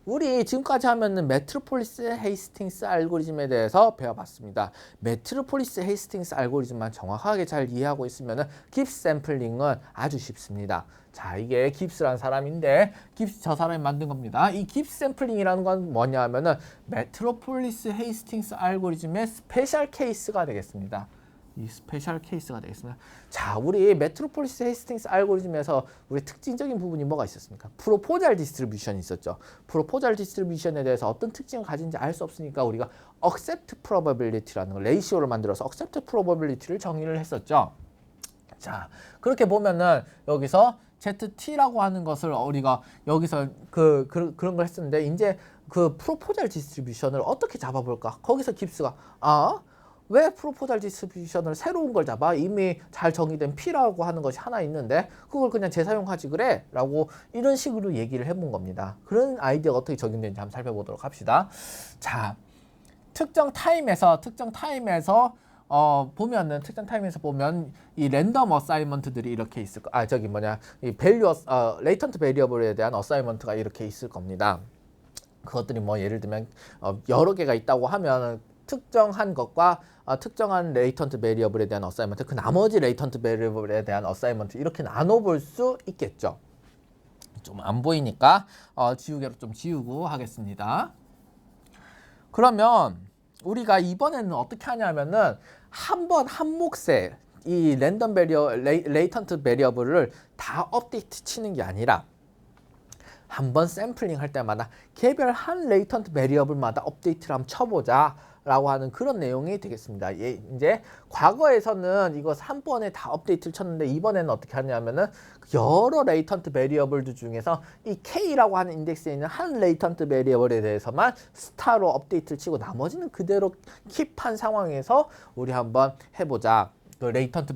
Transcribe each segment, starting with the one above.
우리 지금까지 하면은 메트로폴리스 헤이스팅스 알고리즘에 대해서 배워봤습니다. 메트로폴리스 헤이스팅스 알고리즘만 정확하게 잘 이해하고 있으면은 깁스 샘플링은 아주 쉽습니다. 자, 이게 깁스라는 사람인데 깁스 저 사람이 만든 겁니다. 이 깁스 샘플링이라는 건 뭐냐 하면은 메트로폴리스 헤이스팅스 알고리즘의 스페셜 케이스가 되겠습니다. 이 스페셜 케이스가 되겠습니다. 자, 우리 메트로폴리스 헤이스팅스 알고리즘에서 우리 특징적인 부분이 뭐가 있었습니까? 프로포잘 디스트리뷰션이 있었죠. 프로포잘 디스트리뷰션에 대해서 어떤 특징을 가진지 알 수 없으니까 우리가 accept probability라는 걸 레이시오를 만들어서 accept probability를 정의를 했었죠. 자, 그렇게 보면은 여기서 ZT라고 하는 것을 우리가 여기서 그런 걸 했었는데 이제 그 프로포잘 디스트리뷰션을 어떻게 잡아볼까? 거기서 깁스가 왜 프로포잘 디스트리뷰션을 새로운 걸 잡아? 이미 잘 정의된 P라고 하는 것이 하나 있는데 그걸 그냥 재사용하지 그래? 라고 이런 식으로 얘기를 해본 겁니다. 그런 아이디어가 어떻게 적용되는지 한번 살펴보도록 합시다. 자, 특정 타임에서 보면은 특정 타임에서 보면 이 랜덤 어사이먼트들이 이렇게 있을 거. 이 밸류 레이턴트 베리어블에 대한 어사이먼트가 이렇게 있을 겁니다. 그것들이 뭐 예를 들면 여러 개가 있다고 하면 특정한 것과 특정한 레이턴트 베리어블에 대한 어사이먼트, 그 나머지 레이턴트 베리어블에 대한 어사이먼트 이렇게 나눠볼 수 있겠죠. 좀 안 보이니까 지우개로 좀 지우고 하겠습니다. 그러면 우리가 이번에는 어떻게 하냐면은 한 몫에 이 랜덤 레이턴트 베리어블을 다 업데이트 치는 게 아니라 한번 샘플링 할 때마다 개별 한 레이턴트 베리어블마다 업데이트를 한번 쳐보자 라고 하는 그런 내용이 되겠습니다. 이제 과거에서는 이거 한 번에 다 업데이트를 쳤는데 이번에는 어떻게 하냐면은 여러 레이턴트 베리어블들 중에서 이 K라고 하는 인덱스에 있는 한 레이턴트 베리어블에 대해서만 스타로 업데이트를 치고 나머지는 그대로 킵한 상황에서 우리 한번 해보자. 그 레이턴트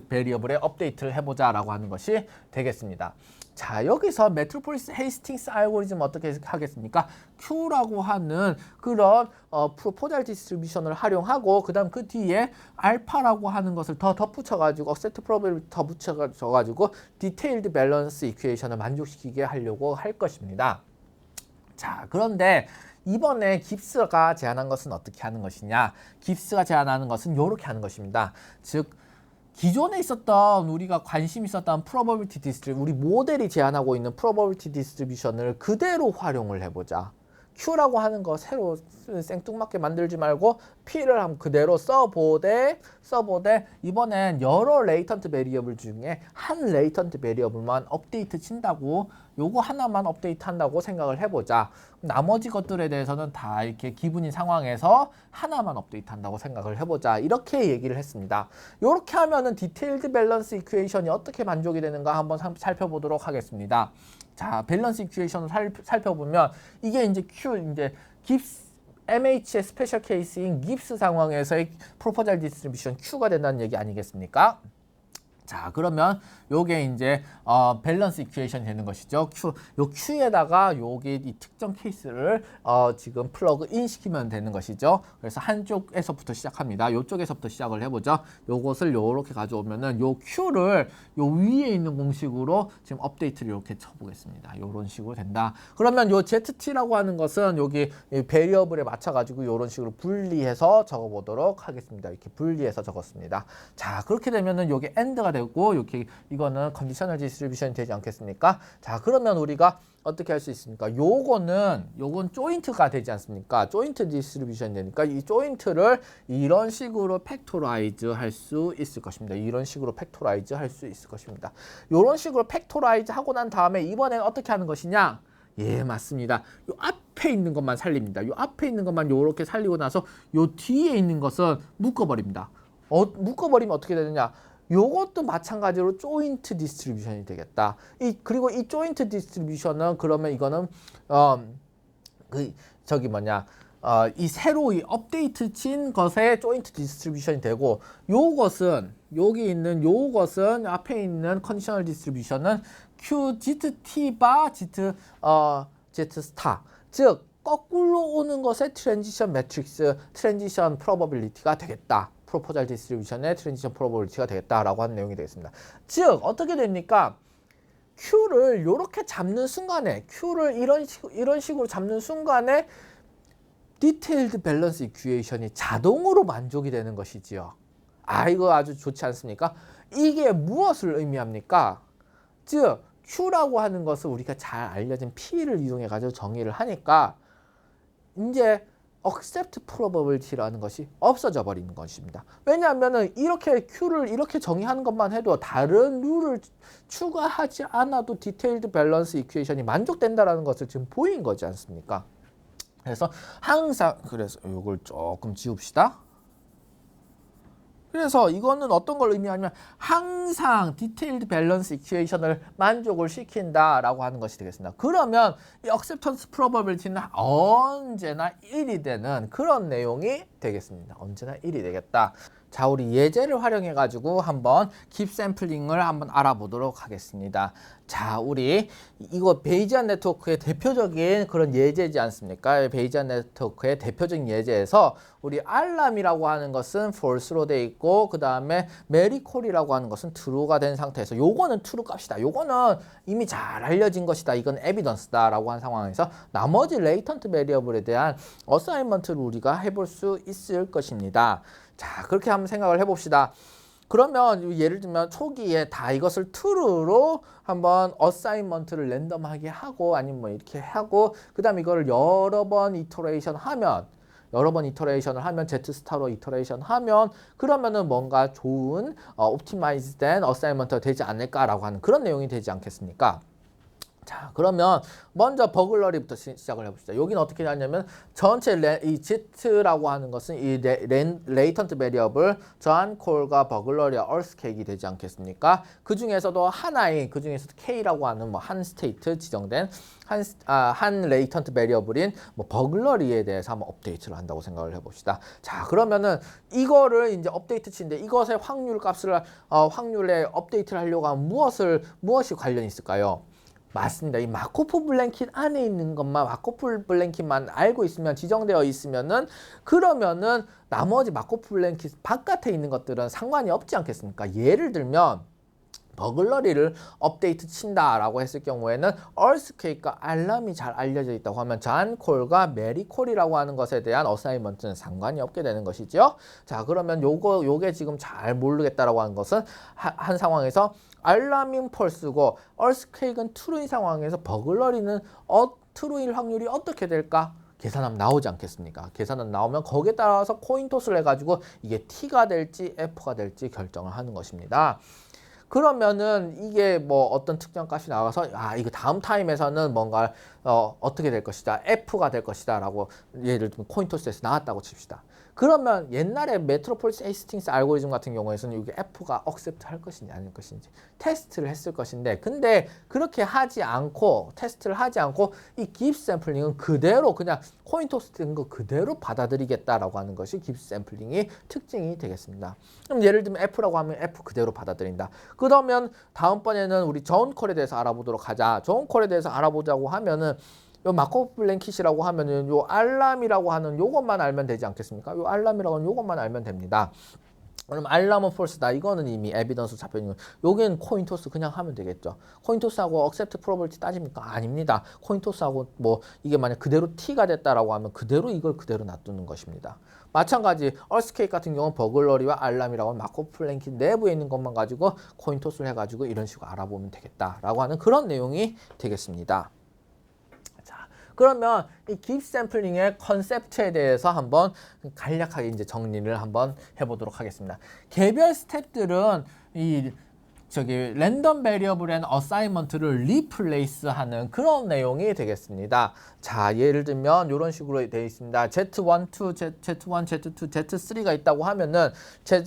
베리어블에 업데이트를 해보자 라고 하는 것이 되겠습니다. 자, 여기서 메트로폴리스 헤이스팅스 알고리즘 어떻게 하겠습니까? Q라고 하는 그런 프로포잘 디스트리뷰션을 활용하고 그다음 그 뒤에 알파라고 하는 것을 더 덧붙여가지고 accept probability 더 붙여가지고 디테일드 밸런스 이퀘이션을 만족시키게 하려고 할 것입니다. 자, 그런데 이번에 깁스가 제안한 것은 어떻게 하는 것이냐? 깁스가 제안하는 것은 이렇게 하는 것입니다. 즉 기존에 있었던 우리가 관심 있었던 probability distribution, 우리 모델이 제안하고 있는 probability distribution을 그대로 활용을 해보자. Q라고 하는 거 새로 생뚱맞게 만들지 말고 P를 한번 그대로 써보되 이번엔 여러 레이턴트 베리어블 중에 한 레이턴트 베리어블만 업데이트 친다고 요거 하나만 업데이트 한다고 생각을 해보자. 나머지 것들에 대해서는 다 이렇게 기분인 상황에서 하나만 업데이트 한다고 생각을 해보자. 이렇게 얘기를 했습니다. 이렇게 하면은 디테일드 밸런스 이퀘이션이 어떻게 만족이 되는가 한번 살펴보도록 하겠습니다. 자, 밸런스 이퀘이션을 살펴보면 이게 이제 깁스 MH의 스페셜 케이스인 깁스 상황에서의 프로포잘 디스트리뷰션 Q가 된다는 얘기 아니겠습니까? 자, 그러면 요게 이제 밸런스 이퀘이션이 되는 것이죠. 요 Q에다가 요게 이 특정 케이스를 지금 플러그 인 시키면 되는 것이죠. 그래서 한쪽에서부터 시작합니다. 요쪽에서부터 시작을 해보죠. 요것을 요렇게 가져오면은 요 Q를 요 위에 있는 공식으로 지금 업데이트를 이렇게 쳐보겠습니다. 요런 식으로 된다. 그러면 요 ZT라고 하는 것은 여기 베리어블에 맞춰가지고 요런 식으로 분리해서 적어보도록 하겠습니다. 이렇게 분리해서 적었습니다. 자, 그렇게 되면은 요게 AND가 되고 이렇게 이거는 컨디셔널 디스트리뷰션이 되지 않겠습니까? 자, 그러면 우리가 어떻게 할 수 있습니까? 요건 조인트가 되지 않습니까? 조인트 디스트리뷰션이 되니까 이 조인트를 이런 식으로 팩토라이즈 할 수 있을 것입니다. 이런 식으로 팩토라이즈 할 수 있을 것입니다. 이런 식으로 팩토라이즈 하고 난 다음에 이번엔 어떻게 하는 것이냐? 예, 맞습니다. 요 앞에 있는 것만 살립니다. 요 앞에 있는 것만 요렇게 살리고 나서 요 뒤에 있는 것은 묶어버립니다. 묶어버리면 어떻게 되느냐? 요것도 마찬가지로 조인트 디스트리뷰션이 되겠다. 그리고 이 조인트 디스트리뷰션은 그러면 이거는 이 새로 이 업데이트 친 것의 조인트 디스트리뷰션이 되고 요것은 여기 있는 요것은 앞에 있는 컨디셔널 디스트리뷰션은 Q ZT 바 Z 스타 즉 거꾸로 오는 것의 트랜지션 매트릭스 트랜지션 프로버빌리티가 되겠다. 프로포잘 디스트리뷰션의 트랜지션 프로버빌리티가 되겠다라고 하는 내용이 되겠습니다. 즉 어떻게 됩니까? Q를 이렇게 잡는 순간에 Q를 이런 식으로 잡는 순간에 디테일드 밸런스 이퀘이션이 자동으로 만족이 되는 것이지요. 아, 이거 아주 좋지 않습니까? 이게 무엇을 의미합니까? 즉 Q라고 하는 것을 우리가 잘 알려진 P를 이용해 가지고 정의를 하니까 이제 accept probability라는 것이 없어져 버리는 것입니다. 왜냐하면은 이렇게 Q를 이렇게 정의하는 것만 해도 다른 룰을 추가하지 않아도 디테일드 밸런스 이퀘이션이 만족된다라는 것을 지금 보인 거지 않습니까? 그래서 항상 그래서 이걸 조금 지웁시다. 그래서 이거는 어떤 걸 의미하냐면 항상 디테일드 밸런스 이퀘이션을 만족을 시킨다라고 하는 것이 되겠습니다. 그러면 이 acceptance probability는 언제나 1이 되는 그런 내용이 되겠습니다. 언제나 1이 되겠다. 자, 우리 예제를 활용해 가지고 한번 깁 샘플링을 한번 알아보도록 하겠습니다. 자, 우리 이거 베이지안 네트워크의 대표적인 그런 예제지 않습니까? 베이지안 네트워크의 대표적인 예제에서 우리 알람이라고 하는 것은 false로 돼 있고 그 다음에 메리콜이라고 하는 것은 true가 된 상태에서 요거는 true 값이다. 요거는 이미 잘 알려진 것이다. 이건 evidence다 라고 한 상황에서 나머지 latent variable에 대한 어사인먼트를 우리가 해볼 수 있을 것입니다. 자, 그렇게 한번 생각을 해봅시다. 그러면 예를 들면 초기에 다 이것을 true로 한번 어사인먼트를 랜덤하게 하고 아니면 뭐 이렇게 하고 그 다음에 이거를 여러 번 이터레이션 하면 이터레이션을 하면 Z 스타로 이터레이션 하면 그러면은 뭔가 좋은 옵티마이즈 된 어사인먼트가 되지 않을까라고 하는 그런 내용이 되지 않겠습니까? 자, 그러면 먼저 버글러리부터 시작을 해봅시다. 여기는 어떻게 하냐면 전체 이 Z라고 하는 것은 이 레이턴트 베리어블 저한 콜과 버글러리와 얼스케이크가 되지 않겠습니까? 그 중에서도 하나인 그 중에서도 K라고 하는 뭐 한 스테이트 지정된 한 레이턴트 베리어블인 뭐 버글러리에 대해서 한번 업데이트를 한다고 생각을 해봅시다. 자, 그러면은 이거를 이제 업데이트 치는데 이것의 확률 값을 확률에 업데이트를 하려고 하면 무엇이 관련이 있을까요? 맞습니다. 이 마코프 블랭킷 안에 있는 것만 마코프 블랭킷만 알고 있으면 지정되어 있으면은 그러면은 나머지 마코프 블랭킷 바깥에 있는 것들은 상관이 없지 않겠습니까? 예를 들면 버글러리를 업데이트 친다라고 했을 경우에는 얼스케이크가 알람이 잘 알려져 있다고 하면 잔콜과 메리콜이라고 하는 것에 대한 어사인먼트는 상관이 없게 되는 것이죠. 자, 그러면 요게 지금 잘 모르겠다라고 하는 것은 한 상황에서 알람인 펄스고 얼스케이크는 true인 상황에서 버글러리는 true일 확률이 어떻게 될까? 계산하면 나오지 않겠습니까? 계산은 나오면 거기에 따라서 코인 토스를 해가지고 이게 T가 될지 F가 될지 결정을 하는 것입니다. 그러면은 이게 뭐 어떤 특정 값이 나와서 이거 다음 타임에서는 뭔가 어떻게 될 것이다. F가 될 것이다 라고 예를 들면 코인 토스에서 나왔다고 칩시다. 그러면 옛날에 메트로폴리스 헤이스팅스 알고리즘 같은 경우에서는 이게 F가 accept 할 것인지 아닐 것인지 테스트를 했을 것인데 근데 그렇게 하지 않고 테스트를 하지 않고 이 깁 샘플링은 그대로 그냥 코인 토스 된 거 그대로 받아들이겠다라고 하는 것이 깁 샘플링의 특징이 되겠습니다. 그럼 예를 들면 F라고 하면 F 그대로 받아들인다. 그러면 다음번에는 우리 저온 콜에 대해서 알아보도록 하자. 저온 콜에 대해서 알아보자고 하면은 요 마코프 블랭킷이라고 하면은 요 알람이라고 하는 요것만 알면 되지 않겠습니까? 요 알람이라고 하는 요것만 알면 됩니다. 그럼 알람은 false다. 이거는 이미 에비던스 잡혀있는 거. 여기는 코인 토스 그냥 하면 되겠죠. 코인 토스하고 accept probability 따집니까? 아닙니다. 코인 토스하고 뭐 이게 만약 그대로 T가 됐다라고 하면 그대로 이걸 그대로 놔두는 것입니다. 마찬가지 얼스케이크 같은 경우는 버글러리와 알람이라고 하는 마코프 블랭킷 내부에 있는 것만 가지고 코인 토스를 해가지고 이런 식으로 알아보면 되겠다라고 하는 그런 내용이 되겠습니다. 그러면 이 깁 샘플링의 컨셉트에 대해서 한번 간략하게 이제 정리를 한번 해보도록 하겠습니다. 개별 스텝들은 이 랜덤 베리어블 앤 어사인먼트를 리플레이스하는 그런 내용이 되겠습니다. 자, 예를 들면 이런 식으로 되어 있습니다. Z1, 2, Z1, Z2, Z3가 있다고 하면은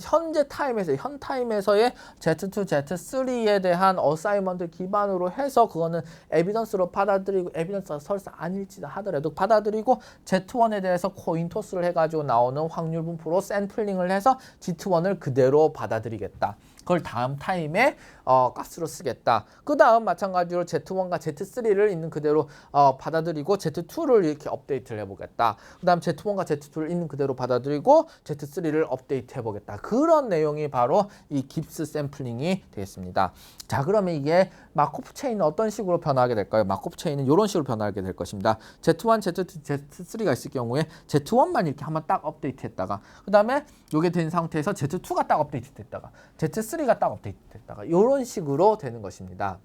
현재 타임에서 현 타임에서의 Z2, Z3에 대한 어사인먼트 기반으로 해서 그거는 에비던스로 받아들이고 에비던스가 설사 아닐지 하더라도 받아들이고 Z1에 대해서 코인 토스를 해가지고 나오는 확률 분포로 샘플링을 해서 Z1을 그대로 받아들이겠다. 그걸 다음 타임에 값으로 쓰겠다. 그 다음 마찬가지로 Z1과 Z3를 있는 그대로 받아들이고 Z2를 이렇게 업데이트를 해보겠다. 그 다음 Z1과 Z2를 있는 그대로 받아들이고 Z3를 업데이트 해보겠다. 그런 내용이 바로 이 깁스 샘플링이 되겠습니다. 자, 그러면 이게 마코프 체인은 어떤 식으로 변화하게 될까요? 마코프 체인은 이런 식으로 변화하게 될 것입니다. Z1, Z2, Z3가 있을 경우에 Z1만 이렇게 한번 딱 업데이트 했다가 그 다음에 이게 된 상태에서 Z2가 딱 업데이트 됐다가 Z3가 딱 업데이트 됐다가 이런 식으로 되는 것입니다.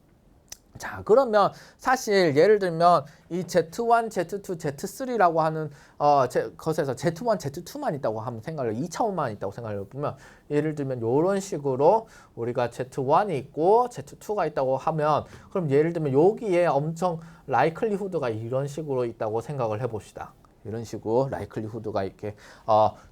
자, 그러면 사실 예를 들면 이 Z1, Z2, Z3라고 하는 것에서 Z1, Z2만 있다고 하면 생각을 2차원만 있다고 생각을 해보면 예를 들면 이런 식으로 우리가 Z1이 있고 Z2가 있다고 하면 그럼 예를 들면 여기에 엄청 라이클리후드가 이런 식으로 있다고 생각을 해봅시다. 이런 식으로 라이클리후드가 이렇게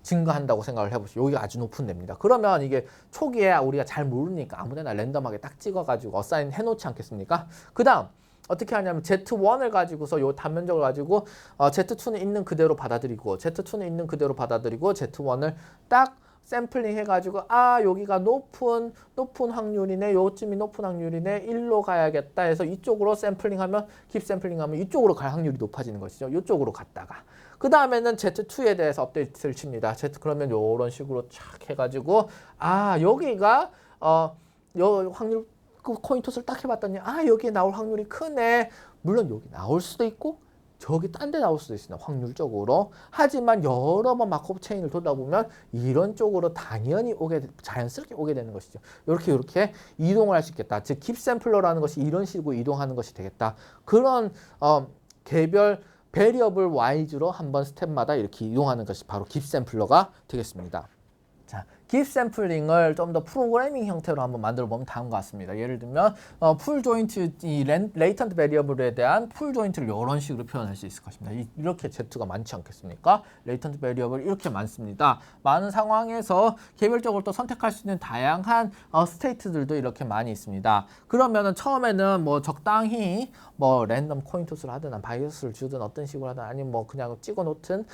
증가한다고 생각을 해보시죠. 여기가 아주 높은 데입니다. 그러면 이게 초기에 우리가 잘 모르니까 아무데나 랜덤하게 딱 찍어가지고 어사인 해놓지 않겠습니까? 그 다음 어떻게 하냐면 Z1을 가지고서 요 단면적을 가지고 Z2는 있는 그대로 받아들이고 Z2는 있는 그대로 받아들이고 Z1을 딱 샘플링 해가지고 여기가 높은 확률이네, 요쯤이 높은 확률이네, 1로 가야겠다 해서 이쪽으로 샘플링하면 깁 샘플링하면 이쪽으로 갈 확률이 높아지는 것이죠. 이쪽으로 갔다가 그 다음에는 Z2에 대해서 업데이트를 칩니다. 그러면 요런 식으로 촥 해가지고 여기가 요 확률 그 코인 토스를 딱 해봤더니 여기에 나올 확률이 크네. 물론 여기 나올 수도 있고 저기 딴 데 나올 수도 있습니다. 확률적으로. 하지만 여러 번 마코프 체인을 돌다 보면 이런 쪽으로 당연히 자연스럽게 오게 되는 것이죠. 이렇게 이동을 할 수 있겠다. 즉 깁 샘플러라는 것이 이런 식으로 이동하는 것이 되겠다. 그런 개별 베리어블 와이즈로 한번 스텝마다 이렇게 이동하는 것이 바로 깁 샘플러가 되겠습니다. 자, 깁 샘플링을 좀 더 프로그래밍 형태로 한번 만들어 보면 다음과 같습니다. 예를 들면 풀 조인트, 이 레이턴트 베리어블에 대한 풀 조인트를 이런 식으로 표현할 수 있을 것입니다. 이렇게 Z가 많지 않겠습니까? 레이턴트 베리어블 이렇게 많습니다. 많은 상황에서 개별적으로 또 선택할 수 있는 다양한 스테이트들도 이렇게 많이 있습니다. 그러면은 처음에는 뭐 적당히 뭐 랜덤 코인 토스를 하든 바이어스를 주든 어떤 식으로 하든 아니면 뭐 그냥 찍어 놓든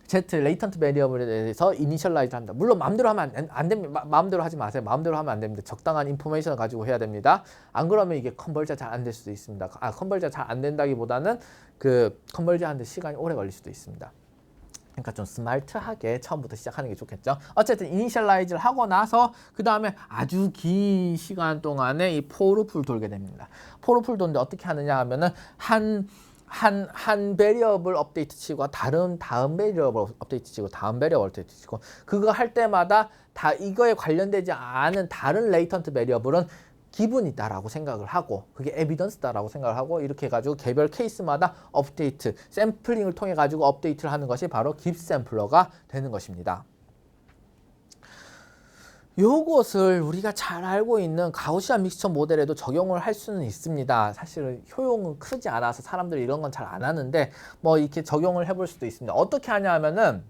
Z 레이턴트 베리어블에 대해서 이니셜라이즈 한다. 물론 마음대로 하면 안 됩니다. 마음대로 하지 마세요. 마음대로 하면 안 됩니다. 적당한 인포메이션을 가지고 해야 됩니다. 안 그러면 이게 컨버저 잘 안 될 수도 있습니다. 컨버저 잘 안 된다기보다는 그 컨버저 하는데 시간이 오래 걸릴 수도 있습니다. 그러니까 좀 스마트하게 처음부터 시작하는 게 좋겠죠. 어쨌든 이니셜라이즈를 하고 나서 그 다음에 아주 긴 시간 동안에 이 포르풀 돌게 됩니다. 포르풀 도는데 어떻게 하느냐 하면은 한 베리어블 업데이트 치고 다음 베리어블 업데이트 치고 다음 베리어블 업데이트 치고 그거 할 때마다 다 이거에 관련되지 않은 다른 레이턴트 베리어블은 기분이다라고 생각을 하고 그게 에비던스다라고 생각을 하고 이렇게 해가지고 개별 케이스마다 업데이트, 샘플링을 통해 가지고 업데이트를 하는 것이 바로 깁 샘플러가 되는 것입니다. 요것을 우리가 잘 알고 있는 가우시안 믹스처 모델에도 적용을 할 수는 있습니다. 사실은 효용은 크지 않아서 사람들이 이런 건 잘 안 하는데 뭐 이렇게 적용을 해볼 수도 있습니다. 어떻게 하냐 하면은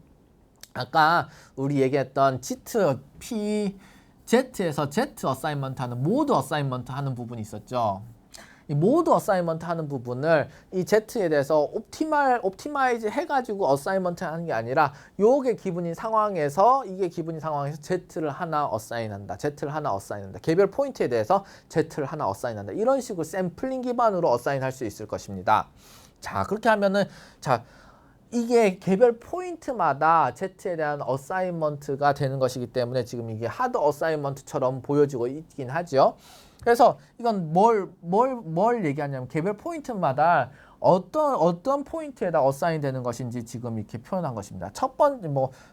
아까 우리 얘기했던 Z에서 Z 어사인먼트 하는 모드 어사인먼트 하는 부분이 있었죠. 이 모드 어사인먼트 하는 부분을 이 Z에 대해서 옵티마이즈 해가지고 어사인먼트 하는 게 아니라 이게 기분인 상황에서 Z를 하나 어사인한다. Z를 하나 어사인한다. 개별 포인트에 대해서 Z를 하나 어사인한다. 이런 식으로 샘플링 기반으로 어사인할 수 있을 것입니다. 자, 그렇게 하면은 이게 개별 포인트마다 Z에 대한 어사인먼트가 되는 것이기 때문에 지금 이게 하드 어사인먼트처럼 보여지고 있긴 하죠. 그래서 이건 뭘 얘기하냐면 개별 포인트마다 어떤 포인트에다 어사인 되는 것인지 지금 이렇게 표현한 것입니다. 첫 번째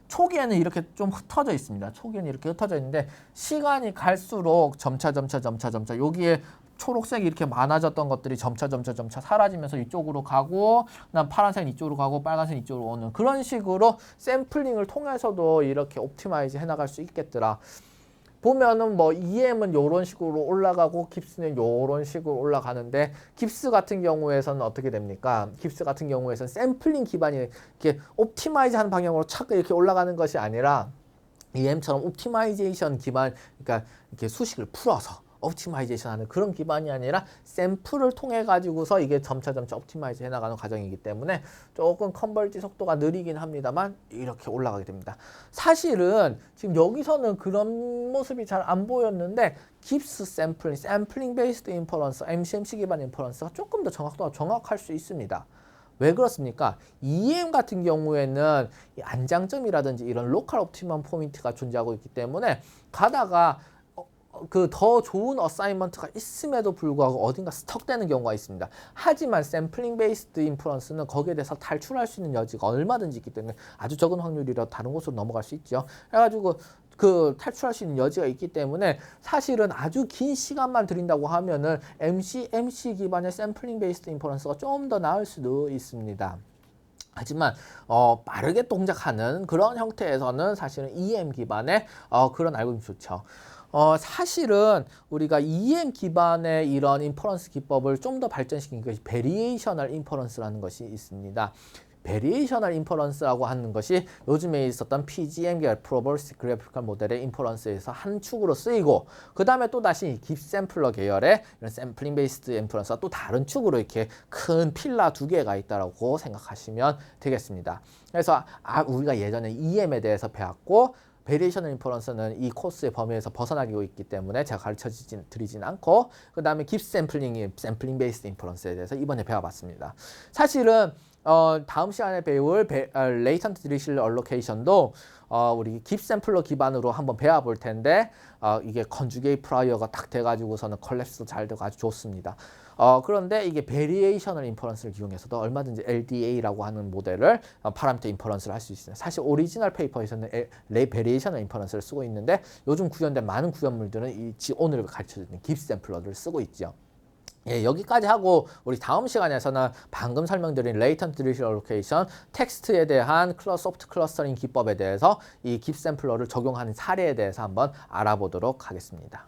초기에는 이렇게 좀 흩어져 있습니다. 초기에는 이렇게 흩어져 있는데 시간이 갈수록 점차 여기에 초록색이 이렇게 많아졌던 것들이 점차 사라지면서 이쪽으로 가고 그다음 파란색은 이쪽으로 가고 빨간색은 이쪽으로 오는 그런 식으로 샘플링을 통해서도 이렇게 옵티마이즈 해나갈 수 있겠더라. 보면은 EM은 이런 식으로 올라가고 깁스는 이런 식으로 올라가는데 깁스 같은 경우에서는 어떻게 됩니까? 깁스 같은 경우에서는 샘플링 기반이 이렇게 옵티마이즈 하는 방향으로 착 이렇게 올라가는 것이 아니라 EM처럼 옵티마이제이션 기반, 그러니까 이렇게 수식을 풀어서 옵티마이제이션 하는 그런 기반이 아니라 샘플을 통해 가지고서 이게 점차 옵티마이즈 해나가는 과정이기 때문에 조금 컨버지 속도가 느리긴 합니다만 이렇게 올라가게 됩니다. 사실은 지금 여기서는 그런 모습이 잘 안 보였는데 깁스 샘플링 베이스드 인퍼런스, MCMC 기반 인퍼런스가 조금 더 정확도가 정확할 수 있습니다. 왜 그렇습니까? EM 같은 경우에는 이 안장점이라든지 이런 로컬 옵티멈 포인트가 존재하고 있기 때문에 가다가 그 더 좋은 어사이먼트가 있음에도 불구하고 어딘가 스톡되는 경우가 있습니다. 하지만 샘플링 베이스드 인퍼런스는 거기에 대해서 탈출할 수 있는 여지가 얼마든지 있기 때문에 아주 적은 확률이라 다른 곳으로 넘어갈 수 있죠. 그래가지고 그 탈출할 수 있는 여지가 있기 때문에 사실은 아주 긴 시간만 들인다고 하면은 MC 기반의 샘플링 베이스드 인퍼런스가 좀 더 나을 수도 있습니다. 하지만 빠르게 동작하는 그런 형태에서는 사실은 EM 기반의 그런 알고리즘이 좋죠. 사실은 우리가 EM 기반의 이런 인퍼런스 기법을 좀 더 발전시킨 것이 베리에이셔널 인퍼런스라는 것이 있습니다. 베리에이셔널 인퍼런스라고 하는 것이 요즘에 있었던 PGM 계열 프로버스 그래피컬 모델의 인퍼런스에서 한 축으로 쓰이고 그 다음에 또 다시 깁샘플러 계열의 이런 샘플링 베이스드 인퍼런스가 또 다른 축으로 이렇게 큰 필라 두 개가 있다고 생각하시면 되겠습니다. 그래서 우리가 예전에 EM에 대해서 배웠고 베리에이셔널 인퍼런스는 이 코스의 범위에서 벗어나고 있기 때문에 제가 가르쳐 드리진 않고 그 다음에 깁샘플링 베이스드 인퍼런스에 대해서 이번에 배워봤습니다. 사실은 다음 시간에 배울 레이턴트 디리실레 얼로케이션도 우리 깁샘플러 기반으로 한번 배워볼 텐데 이게 컨주게이트 프라이어가 딱 돼가지고서는 컬랩스도 잘 되고 아주 좋습니다. 그런데 이게 베리에이셔널 인퍼런스를 이용해서도 얼마든지 LDA라고 하는 모델을 파라미터 인퍼런스를 할 수 있습니다. 사실 오리지널 페이퍼에서는 베리에이셔널 인퍼런스를 쓰고 있는데 요즘 구현된 많은 구현물들은 오늘 가르쳐드린 깁샘플러를 쓰고 있죠. 예, 여기까지 하고 우리 다음 시간에서는 방금 설명드린 레이턴트 디리실 얼로케이션 텍스트에 대한 소프트 클러스터링 기법에 대해서 이 깁샘플러를 적용하는 사례에 대해서 한번 알아보도록 하겠습니다.